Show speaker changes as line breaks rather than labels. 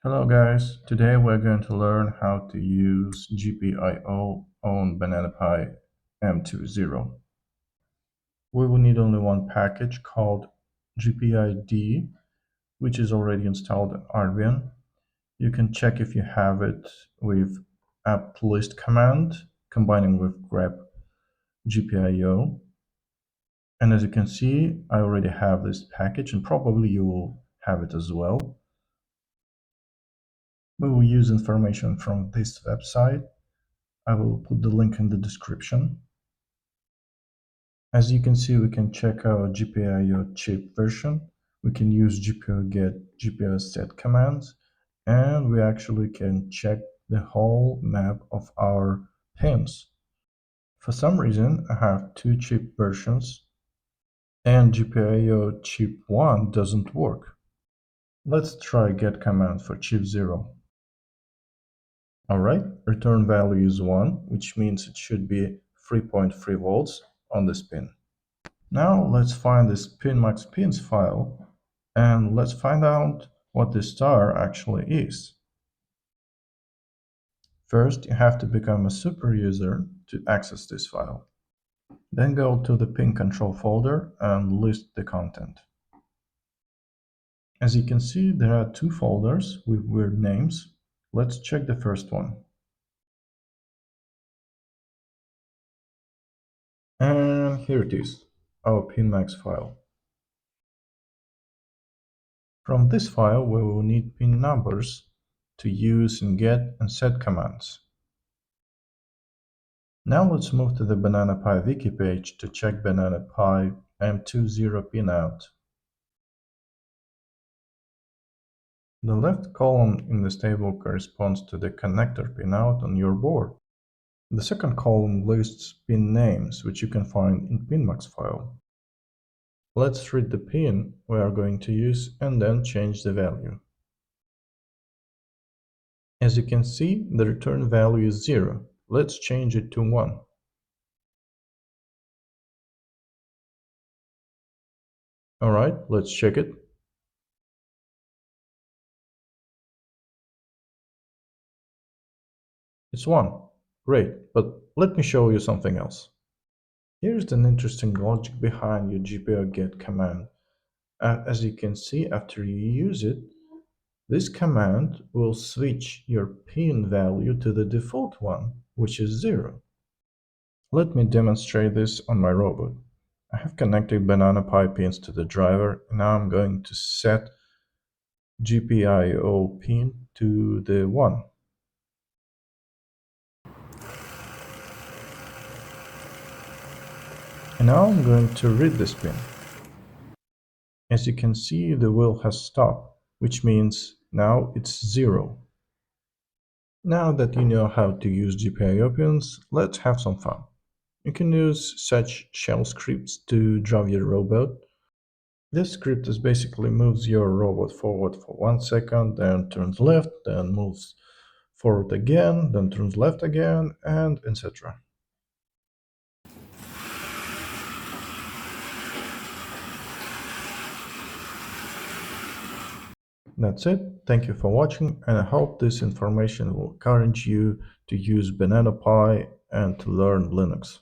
Hello guys, today we're going to learn how to use GPIO on Banana Pi M20. We will need only one package called GPID, which is already installed in Armbian. You can check if you have it with apt list command combining with grep GPIO. And as you can see, I already have this package and probably you will have it as well. We will use information from this website. I will put the link in the description. As you can see, we can check our GPIO chip version. We can use GPIO get, GPIO set commands, and we actually can check the whole map of our pins. For some reason, I have two chip versions, and GPIO chip 1 doesn't work. Let's try get command for chip 0. Alright, return value is 1, which means it should be 3.3 volts on this pin. Now let's find this pinmax pins file and let's find out what this star actually is. First, you have to become a super user to access this file. Then go to the pin control folder and list the content. As you can see, there are two folders with weird names. Let's check the first one. And here it is, our pinmax file. From this file, we will need pin numbers to use in get and set commands. Now let's move to the Banana Pi wiki page to check Banana Pi M20 pinout. The left column in this table corresponds to the connector pinout on your board. The second column lists pin names, which you can find in pinmax file. Let's read the pin we are going to use and then change the value. As you can see, the return value is 0. Let's change it to 1. Alright, let's check it. It's 1. Great, but let me show you something else. Here's an interesting logic behind your GPIO get command. As you can see, after you use it, this command will switch your pin value to the default one, which is 0. Let me demonstrate this on my robot. I have connected Banana Pi pins to the driver, and now I'm going to set GPIO pin to the 1. And now I'm going to read this pin. As you can see, the wheel has stopped, which means now it's 0. Now that you know how to use GPIO pins, let's have some fun. You can use such shell scripts to drive your robot. This script is basically moves your robot forward for 1 second, then turns left, then moves forward again, then turns left again, and etc. That's it. Thank you for watching, and I hope this information will encourage you to use Banana Pi and to learn Linux.